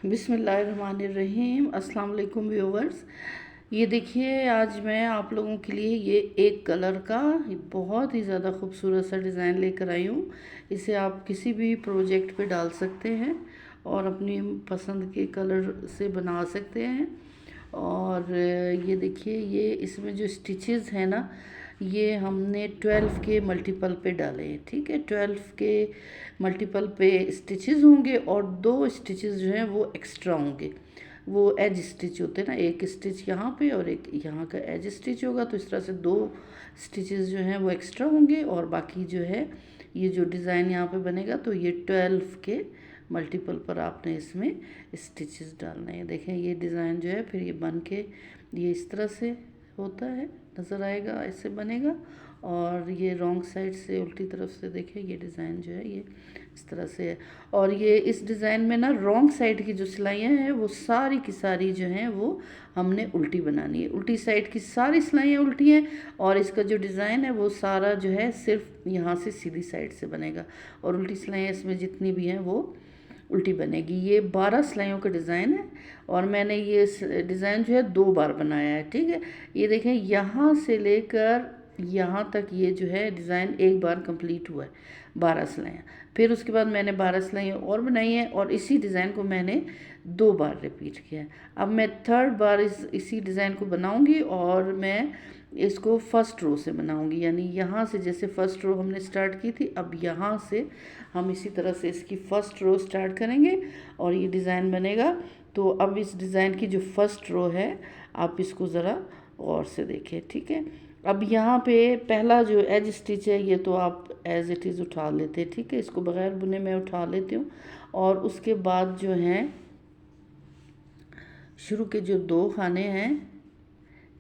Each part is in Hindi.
बिस्मिल्लाहिर्रहमानिर्रहीम। अस्सलाम वालेकुम व्यूवर्स। ये देखिए, आज मैं आप लोगों के लिए ये एक कलर का बहुत ही ज़्यादा खूबसूरत सा डिज़ाइन लेकर आई हूँ। इसे आप किसी भी प्रोजेक्ट पे डाल सकते हैं और अपनी पसंद के कलर से बना सकते हैं। और ये देखिए, ये इसमें जो स्टिचेस हैं ना, ये हमने 12 के मल्टीपल पे डाले हैं। ठीक है, 12 के मल्टीपल पे स्टिचेस होंगे और 2 स्टिचेस जो हैं वो एक्स्ट्रा होंगे। वो एज स्टिच होते हैं ना, एक स्टिच यहाँ पे और एक यहाँ का एज स्टिच होगा, तो इस तरह से 2 स्टिचेस जो हैं वो एक्स्ट्रा होंगे। और बाकी जो है ये जो डिज़ाइन यहाँ पे बनेगा, तो ये 12 के मल्टीपल पर आपने इसमें स्टिचेस डालने हैं। देखें, ये डिज़ाइन जो है फिर ये बन के ये इस तरह से होता है, नज़र आएगा, ऐसे बनेगा। और ये रॉन्ग साइड से उल्टी तरफ से देखें, ये डिज़ाइन जो है ये इस तरह से है। और ये इस डिज़ाइन में ना रॉन्ग साइड की जो सिलाइयाँ हैं वो सारी की सारी जो हैं वो हमने उल्टी बनानी है। उल्टी साइड की सारी सिलाइयाँ उल्टी हैं और इसका जो डिज़ाइन है वो सारा जो है सिर्फ यहाँ से सीधी साइड से बनेगा। और उल्टी सिलाइयाँ इसमें जितनी भी हैं वो उल्टी बनेगी। ये 12 सिलाइयों का डिज़ाइन है और मैंने ये डिज़ाइन जो है 2 बार बनाया है। ठीक है, ये देखें, यहाँ से लेकर यहाँ तक ये जो है डिज़ाइन एक बार कंप्लीट हुआ है, 12 सिलाइयाँ। फिर उसके बाद मैंने 12 सिलाइयाँ और बनाई हैं और इसी डिज़ाइन को मैंने 2 बार रिपीट किया है। अब मैं 3rd बार इसी डिज़ाइन को बनाऊंगी और मैं इसको फर्स्ट रो से बनाऊंगी। यानी यहाँ से जैसे फर्स्ट रो हमने स्टार्ट की थी, अब यहाँ से हम इसी तरह से इसकी फर्स्ट रो स्टार्ट करेंगे और ये डिज़ाइन बनेगा। तो अब इस डिज़ाइन की जो फर्स्ट रो है, आप इसको ज़रा गौर से देखें। ठीक है, अब यहाँ पे पहला जो एज स्टिच है ये तो आप एज इट इज़ उठा लेते हैं। ठीक है, इसको बग़ैर बुने में उठा लेती हूँ। और उसके बाद जो हैं शुरू के जो 2 खाने हैं,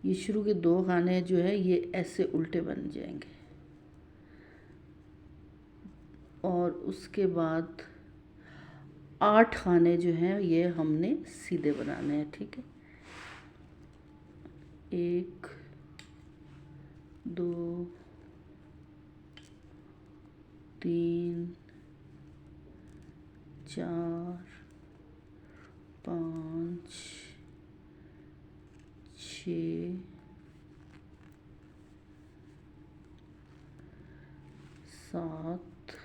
ये शुरू के 2 खाने जो है ये ऐसे उल्टे बन जाएंगे। और उसके बाद 8 खाने जो हैं ये हमने सीधे बनाने हैं। ठीक है, 1 2 3 4 5 6 7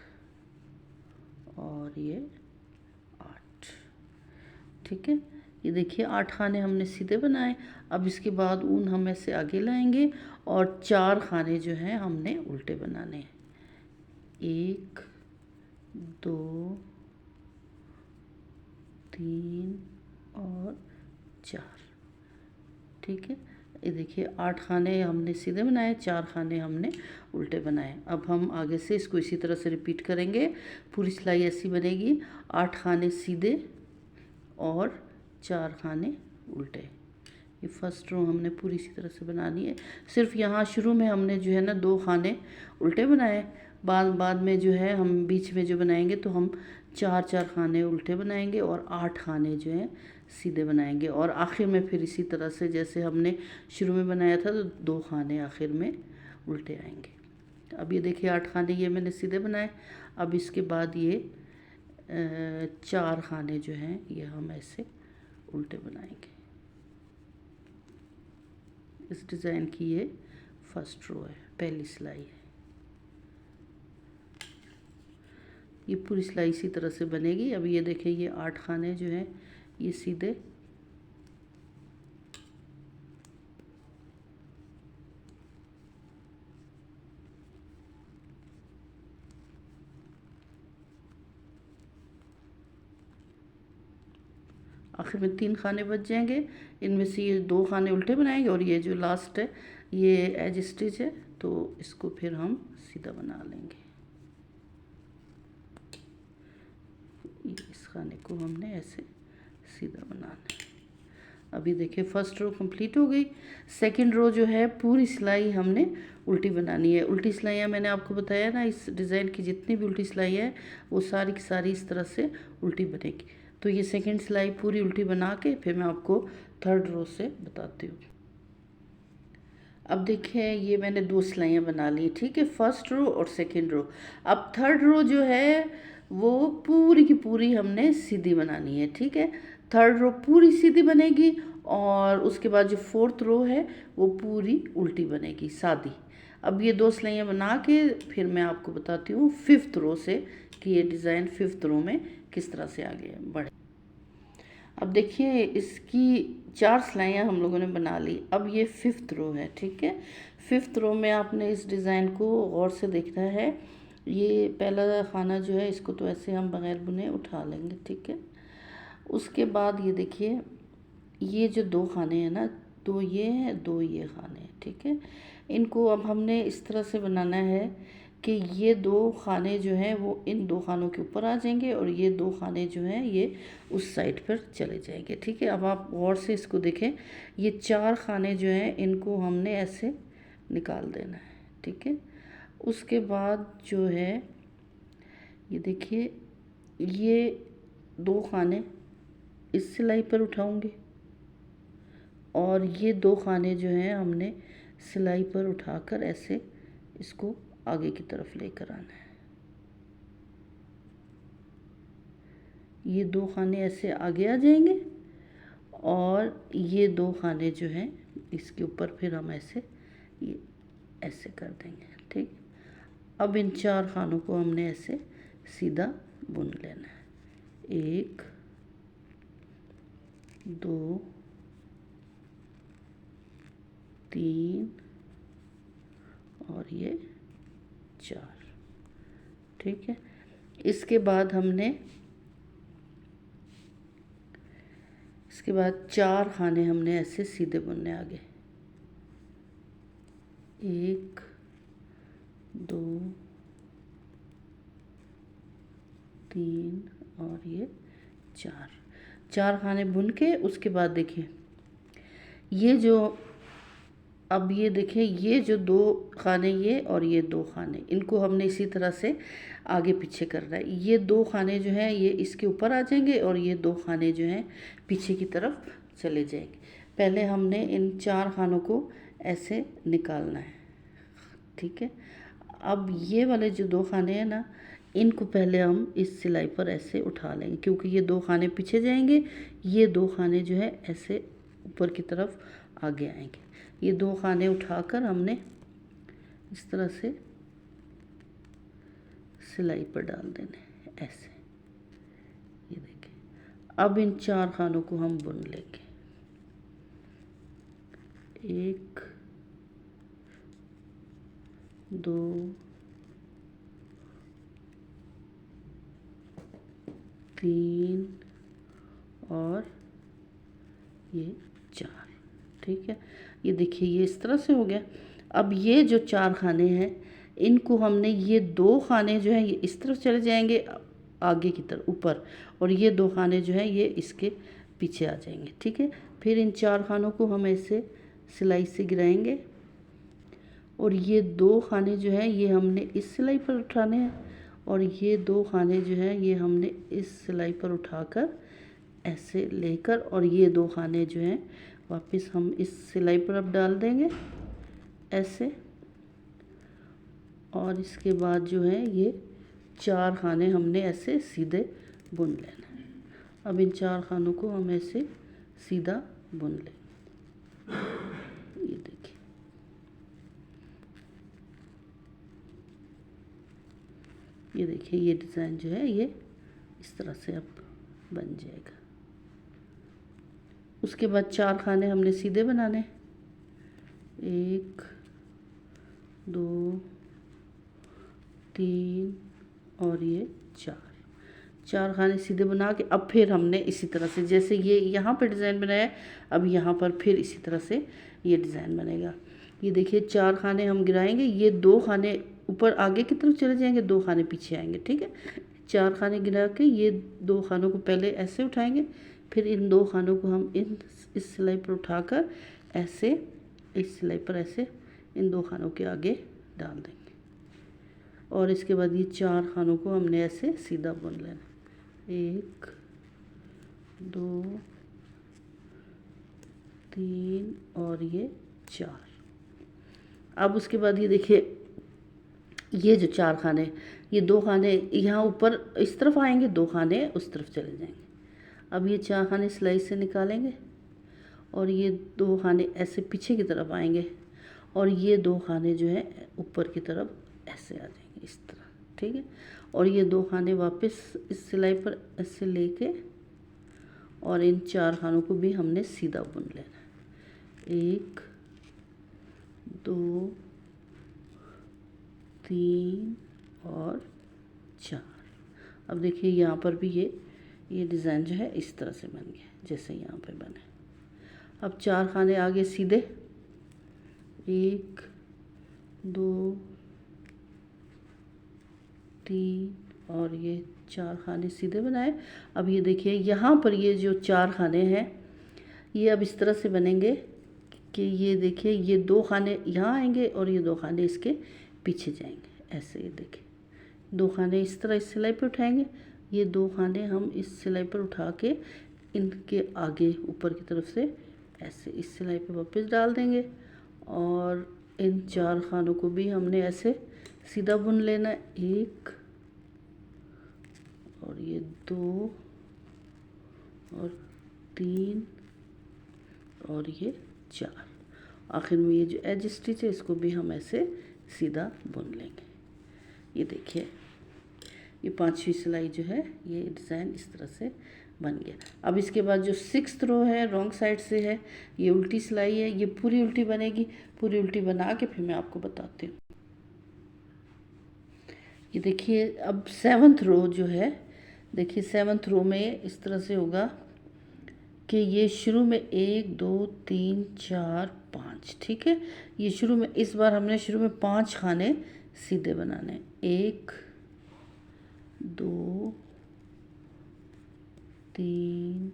और ये 8। ठीक है, ये देखिए 8 खाने हमने सीधे बनाए। अब इसके बाद ऊन हम ऐसे आगे लाएंगे और 4 खाने जो हैं हमने उल्टे बनाने हैं। 1 2 3 और 4। ठीक है, ये देखिए 8 खाने हमने सीधे बनाए, 4 खाने हमने उल्टे बनाए। अब हम आगे से इसको इसी तरह से रिपीट करेंगे। पूरी सिलाई ऐसी बनेगी, 8 खाने सीधे और 4 खाने उल्टे। ये फर्स्ट रो हमने पूरी इसी तरह से बनानी है। सिर्फ यहाँ शुरू में हमने जो है ना 2 खाने उल्टे बनाए, बाद में जो है हम बीच में जो बनाएंगे तो हम 4 खाने उल्टे बनाएंगे और 8 खाने जो हैं सीधे बनाएंगे। और आखिर में फिर इसी तरह से जैसे हमने शुरू में बनाया था तो 2 खाने आखिर में उल्टे आएंगे। अब ये देखिए 8 खाने ये मैंने सीधे बनाए। अब इसके बाद ये 4 खाने जो हैं ये हम ऐसे उल्टे बनाएंगे। इस डिज़ाइन की ये फर्स्ट रो है, पहली सिलाई है। ये पूरी सिलाई इसी तरह से बनेगी। अब ये देखें, ये 8 खाने जो हैं ये सीधे आखिर में 3 खाने बच जाएंगे। इनमें से ये 2 खाने उल्टे बनाएंगे और ये जो लास्ट है ये एज स्टिच है, तो इसको फिर हम सीधा बना लेंगे। इस खाने को हमने ऐसे सीधा बनाना है। अभी देखिए फर्स्ट रो कंप्लीट हो गई। सेकंड रो जो है पूरी सिलाई हमने उल्टी बनानी है। उल्टी सिलाइयाँ मैंने आपको बताया ना, इस डिज़ाइन की जितनी भी उल्टी सिलाई है वो सारी की सारी इस तरह से उल्टी बनेगी। तो ये सेकंड सिलाई पूरी उल्टी बना के फिर मैं आपको 3rd रो से बताती हूँ। अब देखिए, ये मैंने 2 सिलाइयाँ बना ली। ठीक है, फर्स्ट रो और सेकंड रो। अब 3rd रो जो है वो पूरी की पूरी हमने सीधी बनानी है, ठीक है। थर्ड रो पूरी सीधी बनेगी और उसके बाद जो फोर्थ रो है वो पूरी उल्टी बनेगी, सादी। अब ये 2 सिलाइयाँ बना के फिर मैं आपको बताती हूँ फिफ्थ रो से कि ये डिज़ाइन फिफ्थ रो में किस तरह से आगे बढ़े। अब देखिए इसकी 4 सिलाइयाँ हम लोगों ने बना ली। अब ये फिफ्थ रो है, ठीक है। फिफ्थ रो में आपने इस डिज़ाइन को गौर से देखना है। ये पहला खाना जो है इसको तो ऐसे हम बगैर बुने उठा लेंगे, ठीक है। उसके बाद ये देखिए ये जो 2 खाने हैं ना, 2 ये हैं 2 ये खाने हैं, ठीक है। इनको अब हमने इस तरह से बनाना है कि ये 2 खाने जो हैं वो इन 2 खानों के ऊपर आ जाएंगे और ये 2 खाने जो हैं ये उस साइड पर चले जाएंगे, ठीक है। अब आप गौर से इसको देखें, ये 4 खाने जो हैं इनको हमने ऐसे निकाल देना है, ठीक है। उसके बाद जो है ये देखिए ये 2 खाने इस सिलाई पर उठाऊंगी और ये 2 खाने जो हैं हमने सिलाई पर उठाकर ऐसे इसको आगे की तरफ लेकर आना है। ये 2 खाने ऐसे आगे आ जाएंगे और ये 2 खाने जो हैं इसके ऊपर फिर हम ऐसे ये ऐसे कर देंगे, ठीक। अब इन 4 खानों को हमने ऐसे सीधा बुन लेना है। 1 2 3 और ये 4, ठीक है। इसके बाद 4 खाने हमने ऐसे सीधे बुनने आगे। 1 2 3 और ये 4 खाने बुन के उसके बाद देखिए ये जो अब ये देखिए ये जो 2 खाने ये और ये 2 खाने इनको हमने इसी तरह से आगे पीछे करना है। ये 2 खाने जो हैं ये इसके ऊपर आ जाएंगे और ये 2 खाने जो हैं पीछे की तरफ चले जाएंगे। पहले हमने इन 4 खानों को ऐसे निकालना है, ठीक है। अब ये वाले जो 2 खाने हैं ना इनको पहले हम इस सिलाई पर ऐसे उठा लेंगे क्योंकि ये 2 खाने पीछे जाएंगे, ये 2 खाने जो है ऐसे ऊपर की तरफ आगे आएंगे। ये 2 खाने उठाकर हमने इस तरह से सिलाई पर डाल देने ऐसे। ये देखिए अब इन 4 खानों को हम बुन लेंगे। 1 2 3 और ये 4, ठीक है। ये देखिए ये इस तरह से हो गया। अब ये जो 4 खाने हैं इनको हमने ये 2 खाने जो हैं ये इस तरफ चले जाएंगे आगे की तरफ ऊपर और ये 2 खाने जो हैं ये इसके पीछे आ जाएंगे, ठीक है। फिर इन 4 खानों को हम ऐसे सिलाई से गिराएंगे और ये 2 खाने जो हैं ये हमने इस सिलाई पर उठाने हैं और ये 2 खाने जो हैं ये हमने इस सिलाई पर उठाकर ऐसे लेकर और ये 2 खाने जो हैं वापस हम इस सिलाई पर अब डाल देंगे ऐसे। और इसके बाद जो है ये 4 खाने हमने ऐसे सीधे बुन लेना है। अब इन 4 खानों को हम ऐसे सीधा बुन लेंगे। ये देखिए ये डिज़ाइन जो है ये इस तरह से अब बन जाएगा। उसके बाद 4 खाने हमने सीधे बनाने, 1 2 3 और ये 4 खाने सीधे बना के अब फिर हमने इसी तरह से जैसे ये यहाँ पर डिज़ाइन बनाया अब यहाँ पर फिर इसी तरह से ये डिज़ाइन बनेगा। ये देखिए 4 खाने हम गिराएंगे, ये 2 खाने ऊपर आगे की तरफ चले जाएंगे, 2 खाने पीछे आएंगे, ठीक है। 4 खाने गिरा के ये 2 खानों को पहले ऐसे उठाएंगे, फिर इन 2 खानों को हम इस सिलाई पर उठाकर ऐसे इस सिलाई पर ऐसे इन 2 खानों के आगे डाल देंगे और इसके बाद ये 4 खानों को हमने ऐसे सीधा बुन लेना, 1 2 3 और ये 4। अब उसके बाद ये देखिए ये जो 4 खाने, ये 2 खाने यहाँ ऊपर इस तरफ आएंगे, 2 खाने उस तरफ चले जाएंगे। अब ये 4 खाने सिलाई से निकालेंगे और ये 2 खाने ऐसे पीछे की तरफ आएंगे और ये 2 खाने जो है ऊपर की तरफ ऐसे आ जाएंगे इस तरह, ठीक है। और ये 2 खाने वापस इस सिलाई पर ऐसे लेके और इन 4 खानों को भी हमने सीधा बुन लेना है। 1 2 3 और 4। अब देखिए यहाँ पर भी ये डिज़ाइन जो है इस तरह से बन गया जैसे यहाँ पे बने। अब 4 खाने आगे सीधे, 1 2 3 और ये 4 खाने सीधे बनाए। अब ये देखिए यहाँ पर ये जो 4 खाने हैं ये अब इस तरह से बनेंगे कि ये देखिए ये 2 खाने यहाँ आएंगे और ये 2 खाने इसके पीछे जाएंगे ऐसे। ये देखिए 2 खाने इस तरह इस सिलाई पे उठाएंगे, ये 2 खाने हम इस सिलाई पर उठा के इनके आगे ऊपर की तरफ से ऐसे इस सिलाई पे वापस डाल देंगे और इन 4 खानों को भी हमने ऐसे सीधा बुन लेना। 1 और ये 2 और 3 और ये 4। आखिर में ये जो एज स्टिच है इसको भी हम ऐसे सीधा बुन लेंगे। ये देखिए ये 5वीं सिलाई जो है ये डिज़ाइन इस तरह से बन गया। अब इसके बाद जो 6th रो है रॉन्ग साइड से है, ये उल्टी सिलाई है, ये पूरी उल्टी बनेगी। पूरी उल्टी बना के फिर मैं आपको बताती हूँ। ये देखिए अब 7th रो जो है, देखिए 7th रो में इस तरह से होगा कि ये शुरू में 1 2 3 4 5, ठीक है। ये शुरू में इस बार हमने शुरू में 5 खाने सीधे बनाने, 1 2 3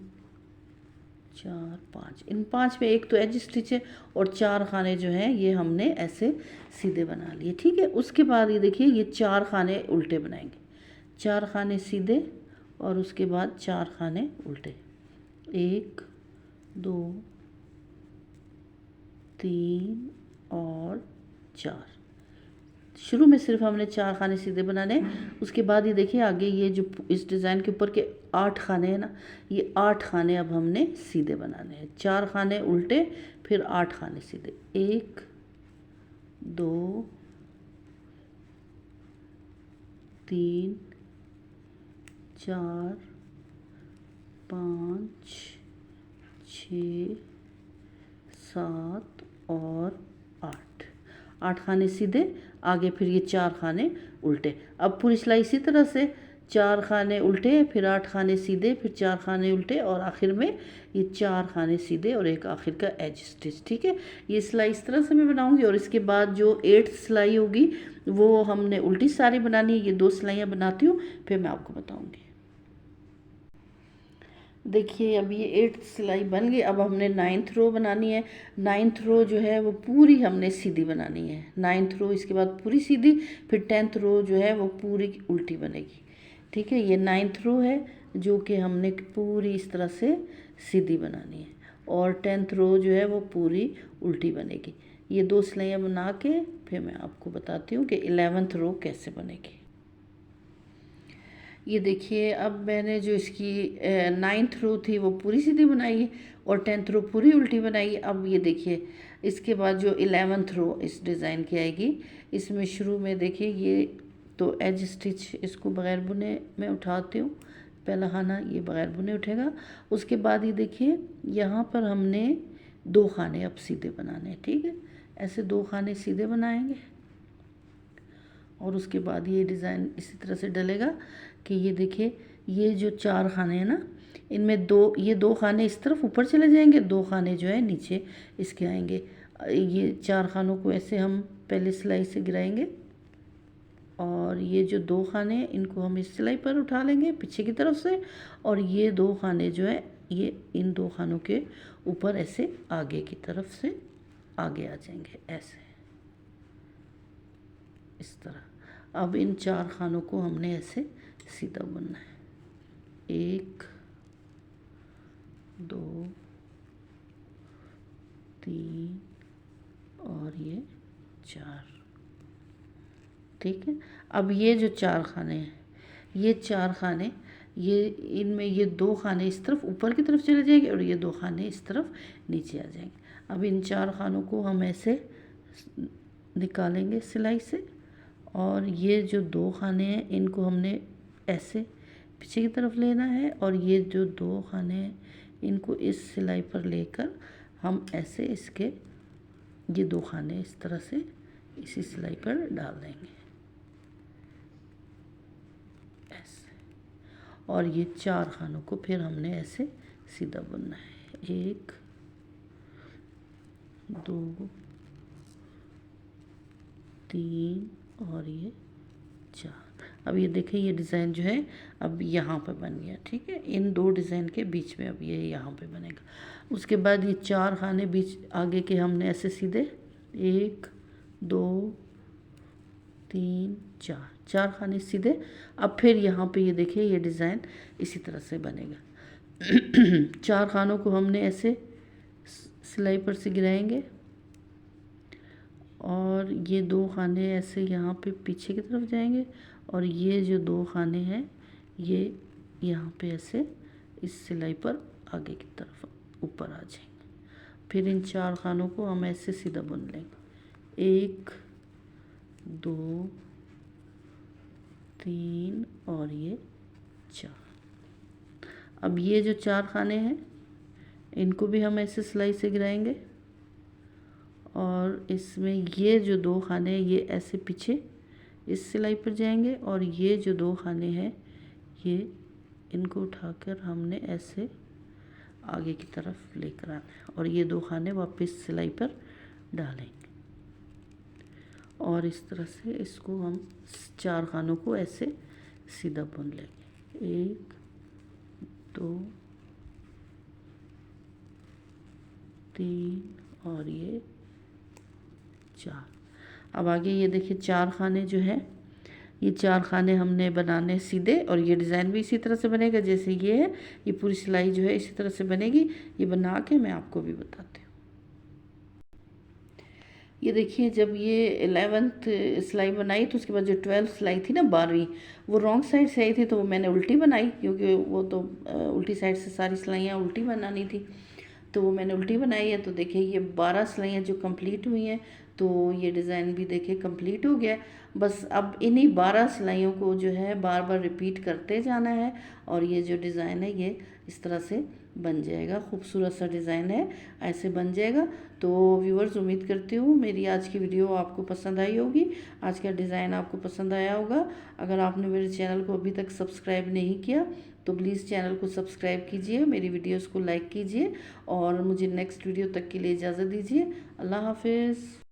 4 5। इन 5 में एक तो एज स्टिच है और 4 खाने जो हैं ये हमने ऐसे सीधे बना लिए, ठीक है। उसके बाद ये देखिए ये 4 खाने उल्टे बनाएंगे, 4 खाने सीधे और उसके बाद 4 खाने उल्टे, 1 2 3 और 4। शुरू में सिर्फ हमने 4 खाने सीधे बनाने, उसके बाद ये देखिए आगे ये जो इस डिज़ाइन के ऊपर के 8 खाने हैं ना, ये 8 खाने अब हमने सीधे बनाने हैं। 4 खाने उल्टे फिर 8 खाने सीधे, 1 2 3 4 5 6 7 और 8 खाने सीधे, आगे फिर ये 4 खाने उल्टे। अब पूरी सिलाई इसी तरह से 4 खाने उल्टे फिर 8 खाने सीधे फिर 4 खाने उल्टे और आखिर में ये 4 खाने सीधे और एक आखिर का एज स्टिच, ठीक है। ये सिलाई इस तरह से मैं बनाऊंगी और इसके बाद जो 8th सिलाई होगी वो हमने उल्टी सारी बनानी है। ये 2 सिलाइयाँ बनाती हूँ फिर मैं आपको बताऊँगी। देखिए अब ये 8th सिलाई बन गई। अब हमने 9th रो बनानी है। 9th रो जो है वो पूरी हमने सीधी बनानी है। 9th रो इसके बाद पूरी सीधी, फिर 10th रो जो है वो पूरी उल्टी बनेगी, ठीक है। ये 9th रो है जो कि हमने पूरी इस तरह से सीधी बनानी है और 10th रो जो है वो पूरी उल्टी बनेगी। ये 2 सिलाइयाँ बना के फिर मैं आपको बताती हूँ कि 11th रो कैसे बनेगी। ये देखिए अब मैंने जो इसकी 9th रो थी वो पूरी सीधी बनाई है और 10th रो पूरी उल्टी बनाई है। अब ये देखिए इसके बाद जो 11th रो इस डिज़ाइन की आएगी, इसमें शुरू में देखिए ये तो एज स्टिच इसको बग़ैर बुने मैं उठाती हूँ, पहला खाना ये बग़ैर बुने उठेगा। उसके बाद ये देखिए यहाँ पर हमने 2 खाने अब सीधे बनाने हैं, ठीक है। ऐसे 2 खाने सीधे बनाएंगे और उसके बाद ये डिज़ाइन इसी तरह से डलेगा कि ये देखिए ये जो 4 खाने हैं ना, इनमें ये 2 खाने इस तरफ ऊपर चले जाएंगे, 2 खाने जो है नीचे इसके आएंगे। ये 4 खानों को ऐसे हम पहले सिलाई से गिराएंगे और ये जो 2 खाने हैं इनको हम इस सिलाई पर उठा लेंगे पीछे की तरफ से और ये 2 खाने जो है ये इन 2 खानों के ऊपर ऐसे आगे की तरफ से आगे आ जाएंगे ऐसे इस तरह। अब इन 4 खानों को हमने ऐसे सीधा बुनना है, 1 2 3 और ये 4। ठीक है। अब ये जो 4 खाने हैं, ये 4 खाने, ये इनमें ये 2 खाने इस तरफ ऊपर की तरफ चले जाएंगे और ये 2 खाने इस तरफ नीचे आ जाएंगे। अब इन 4 खानों को हम ऐसे निकालेंगे सिलाई से, और ये जो 2 खाने हैं इनको हमने ऐसे पीछे की तरफ लेना है, और ये जो 2 खाने हैं इनको इस सिलाई पर लेकर हम ऐसे इसके ये 2 खाने इस तरह से इसी सिलाई पर डाल देंगे ऐसे, और ये 4 खानों को फिर हमने ऐसे सीधा बुनना है। 1 2 3 और ये 4। अब ये देखें, ये डिज़ाइन जो है अब यहाँ पे बन गया, ठीक है। इन 2 डिज़ाइन के बीच में अब ये यहाँ पे बनेगा। उसके बाद ये 4 खाने बीच आगे के हमने ऐसे सीधे 1 2 3 4 4 खाने सीधे। अब फिर यहाँ पे ये देखिए, ये डिज़ाइन इसी तरह से बनेगा। 4 खानों को हमने ऐसे सिलाई पर से गिराएंगे, और ये 2 खाने ऐसे यहाँ पे पीछे की तरफ जाएंगे, और ये जो 2 खाने हैं ये यहाँ पे ऐसे इस सिलाई पर आगे की तरफ ऊपर आ जाएंगे। फिर इन 4 खानों को हम ऐसे सीधा बुन लेंगे। 1 2 3 और ये 4। अब ये जो 4 खाने हैं इनको भी हम ऐसे सिलाई से गिराएंगे, और इसमें ये जो 2 खाने हैं ये ऐसे पीछे इस सिलाई पर जाएंगे, और ये जो 2 खाने हैं ये इनको उठाकर हमने ऐसे आगे की तरफ लेकर आना है, और ये 2 खाने वापस सिलाई पर डालेंगे, और इस तरह से इसको हम 4 खानों को ऐसे सीधा बुन लेंगे। 1 2 3 और ये 4। अब आगे ये देखिए 4 खाने जो हैं, ये 4 खाने हमने बनाने सीधे, और ये डिज़ाइन भी इसी तरह से बनेगा जैसे ये है। ये पूरी सिलाई जो है इसी तरह से बनेगी। ये बना के मैं आपको भी बताती हूँ। ये देखिए, जब ये 11th सिलाई बनाई तो उसके बाद जो 12th सिलाई थी ना, 12वीं, वो रॉन्ग साइड से आई थी, तो वो मैंने उल्टी बनाई, क्योंकि वो तो उल्टी साइड से सारी सिलाइयाँ उल्टी बनानी थी, तो वो मैंने उल्टी बनाई है। तो देखिए ये 12 सिलाइयाँ जो कंप्लीट हुई हैं, तो ये डिज़ाइन भी देखिए कंप्लीट हो गया। बस अब इन्हीं 12 सिलाइयों को जो है बार बार रिपीट करते जाना है, और ये जो डिज़ाइन है ये इस तरह से बन जाएगा। खूबसूरत सा डिज़ाइन है, ऐसे बन जाएगा। तो व्यूअर्स, उम्मीद करती हूँ मेरी आज की वीडियो आपको पसंद आई होगी, आज का डिज़ाइन आपको पसंद आया होगा। अगर आपने मेरे चैनल को अभी तक सब्सक्राइब नहीं किया तो प्लीज़ चैनल को सब्सक्राइब कीजिए, मेरी वीडियोस को लाइक कीजिए, और मुझे नेक्स्ट वीडियो तक के लिए इजाज़त दीजिए। अल्लाह हाफिज़।